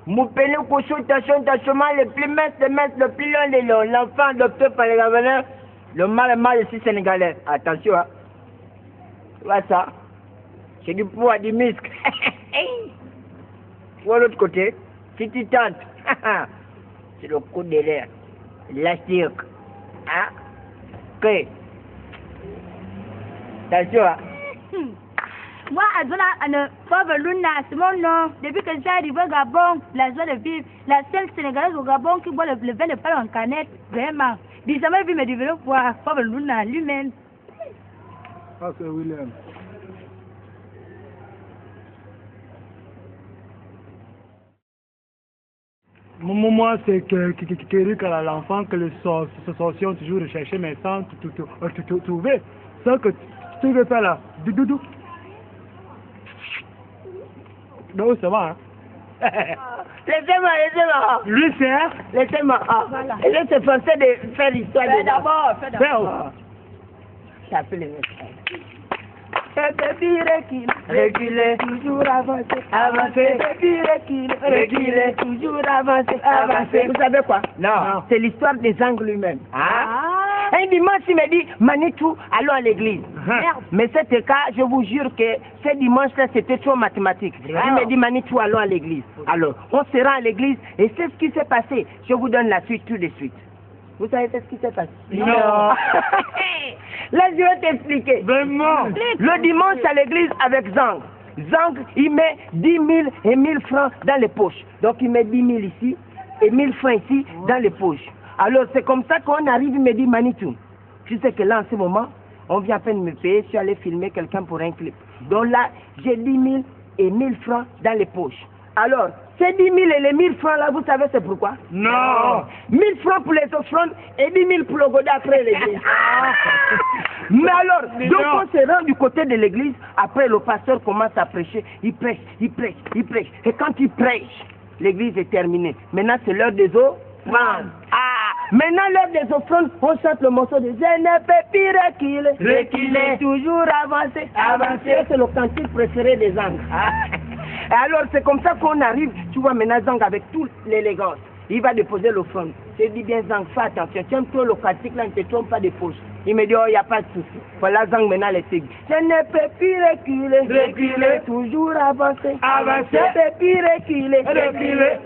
Moupéné, consultation, le plus mince, le plus long, l'enfant adopté par les gouverneurs, le mal ici sénégalais. Attention, hein. Tu vois ça? C'est du poids, du muscle. Ou à l'autre côté, si tu tentes, c'est le coup de l'air, l'élastique. Hein? Ok. Attention, hein. Moi, Azona, pauvre Luna, c'est mon nom. Depuis que j'ai arrivé au Gabon, la joie de vivre, la seule Sénégalaise au Gabon qui boit le vin de pain en canette, vraiment. J'ai jamais vu me développer voir pauvre Luna lui-même. Ah, c'est William. Moi, c'est que l'enfant que les sorciers ont toujours recherché, mais sans trouver. Ça que tu veux faire là, doudou. Non, ça va, hein. Laissez-moi. Lui, c'est hein? Laissez-moi. Voilà. Et là, c'est forcé de faire l'histoire Fais de d'abord, fais d'abord. J'appelle les messages. Reculer, toujours avancer, avancer, reculer, toujours avancer, avancer. Vous savez quoi? Non. C'est l'histoire des angles lui-même. Ah, Un dimanche, il m'a dit, Manitou, allons à l'église. merde. Mais c'était cas, je vous jure que ce dimanche-là, c'était trop mathématique. Il m'a dit, Manitou, allons à l'église. Alors, on se rend à l'église et c'est ce qui s'est passé. Je vous donne la suite tout de suite. Vous savez ce qui s'est passé? Non. Là, je vais t'expliquer. Vraiment? Le dimanche à l'église avec Zang. Zang, il met 10 000 et 1000 francs dans les poches. Donc, il met 10 000 ici et 1000 francs ici dans les poches. Alors, c'est comme ça qu'on arrive, il me dit, Manitou, tu sais que là, en ce moment, on vient à peine me payer, je suis allé filmer quelqu'un pour un clip. Donc là, j'ai 10 000 et 1000 francs dans les poches. Alors, ces 10 000 et les 1000 francs là, vous savez c'est pourquoi? Non. 1000 francs pour les offrandes et 10 000 pour le godet après l'église. Mais alors, donc on se rend du côté de l'église, après le pasteur commence à prêcher, il prêche. Et quand il prêche, l'église est terminée. Maintenant c'est l'heure des offrandes. Maintenant l'heure des offrandes, on chante le morceau de Je ne peux plus reculer, toujours avancer. C'est le cantique préféré des anges. Alors c'est comme ça qu'on arrive, tu vois maintenant Zang avec toute l'élégance. Il va déposer l'offrande. Je dis bien Zang, fais attention, tu aimes trop le cantique là, ne te trompe pas de poche. Il me dit, oh, il n'y a pas de souci. Voilà Zang maintenant les signes. Je ne peux plus reculer, toujours avancer. Je ne peux plus reculer.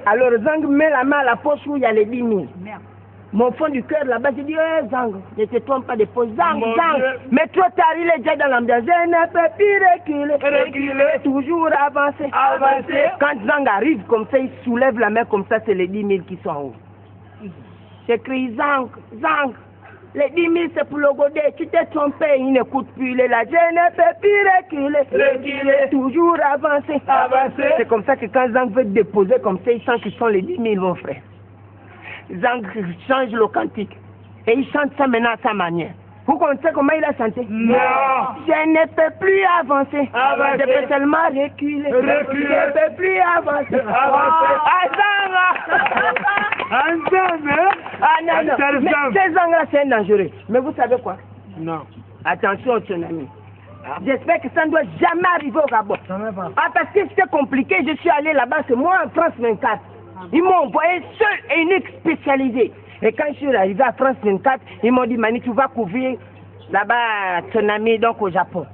Alors Zang met la main à la poche où il y a les 10 000. Merde. Mon fond du cœur là-bas, je dis, Zang, ne te trompe pas de poche. Zang, mais trop tard, il est déjà dans l'ambiance. Je ne peux plus reculer, toujours avancer. Quand Zang arrive comme ça, il soulève la main comme ça, c'est les 10 000 qui sont en haut. J'écris, Zang, les 10 000 c'est pour le godet, tu t'es trompé, il n'écoute plus, il est là. Je ne peux plus reculer, toujours avancer. C'est comme ça que quand Zang veut déposer comme ça, il sent qu'ils sont les 10 000, mon frère. Zang change le cantique et il chante ça maintenant à sa manière. Vous connaissez comment il a chanté? Non. Je ne peux plus avancer. Je peux seulement reculer. Je ne peux plus avancer. Non. Mais ces Zang-là, c'est dangereux. Mais vous savez quoi? Non. Attention au tsunami. J'espère que ça ne doit jamais arriver au Gabon. Parce que c'était compliqué. Je suis allé là-bas, c'est moi en France 24. Ils m'ont envoyé seul et unique spécialisé. Et quand je suis arrivé à France 24, ils m'ont dit, Mani, tu vas couvrir là-bas tsunami, donc au Japon.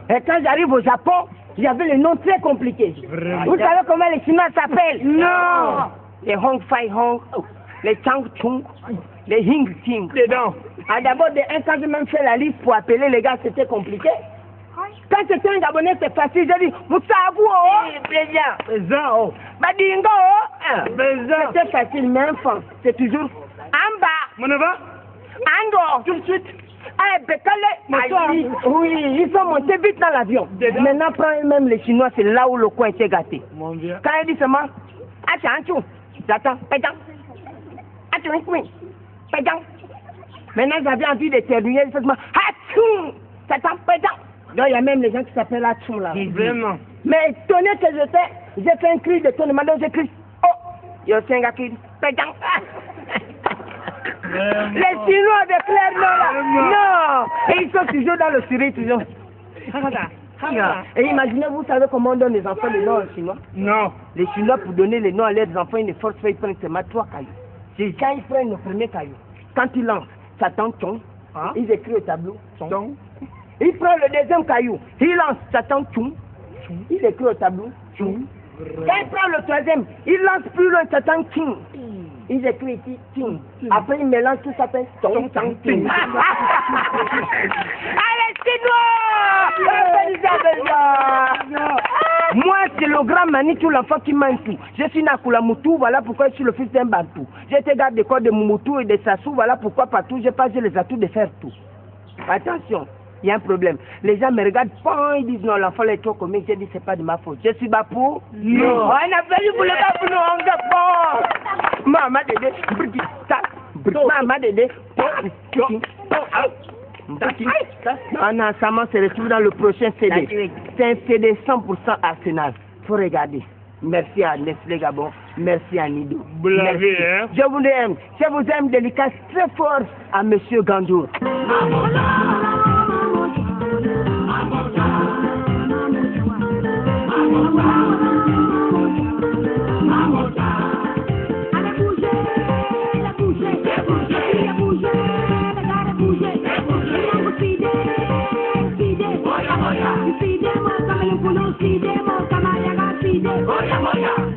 Et quand j'arrive au Japon, il y avait le nom très compliqué. Vous savez comment les Chinois s'appellent? Non. Les Hong Fai Hong, les Chang Chung, les Hing Ting. D'abord, quand j'ai même fait la liste pour appeler les gars, c'était compliqué. Quand c'était un Gabonais, c'est facile. J'ai dit, Moussavou, présent. Badingo, c'était facile, mais enfant, c'est toujours Amba. Mon neveu? Ando, tout de suite. Oui, ils sont montés vite dans l'avion. Maintenant, prends même les Chinois, c'est là où le coin était gâté. Mon vieux. Quand il dit seulement, j'attends, maintenant, j'avais envie d'éternuer, il fait seulement, donc il y a même les gens qui s'appellent Atchoum là. Vraiment. Mais étonné que j'ai fait un cri de tonnement, donc j'ai crié, oh, yo c'est un gars qui dit, les Chinois avec l'air là. Non. Et ils sont toujours dans le sourire, toujours. Et imaginez, vous savez comment on donne les enfants les noms en chinois? Non. Les Chinois, pour donner les noms à leurs enfants, ils ne forcent pas, ils prennent seulement 3 cailloux. C'est quand ils prennent le premier caillou, quand ils lancent, ça tente Chong, ils écrivent au tableau Chong. Ils prennent le deuxième caillou, ils lancent, ça tente Chung, ils écrivent au tableau Chung. Quand ils prennent le troisième, ils lancent plus loin, ça tente King. Ils écrivent ici King. Après, ils mélangent tout ça, fait Chong, Chong, King. Allez, Chinois! Moi, c'est le grand Manitou, l'enfant qui m'a tout. Je suis Nakula Moutou, voilà pourquoi je suis le fils d'un Bantou. J'étais garde d'école de Moutou et de Sassou, voilà pourquoi partout j'ai pas les atouts de faire tout. Attention, il y a un problème. Les gens me regardent, ils disent non, l'enfant est trop comique. J'ai dit, c'est pas de ma faute. Je suis Bapou. Non. On a fallu pour le Bapou, non, on est fort. Maman Dédé, Maman Dédé, Anna Saman se retrouve dans le prochain CD. C'est un CD 100% Arsenal. Faut regarder. Merci à Nestlé Gabon. Merci à Nido. Vous l'avez, hein? Je vous aime. Je vous aime, dédicace très fort à Monsieur Gandour. Moya, moya.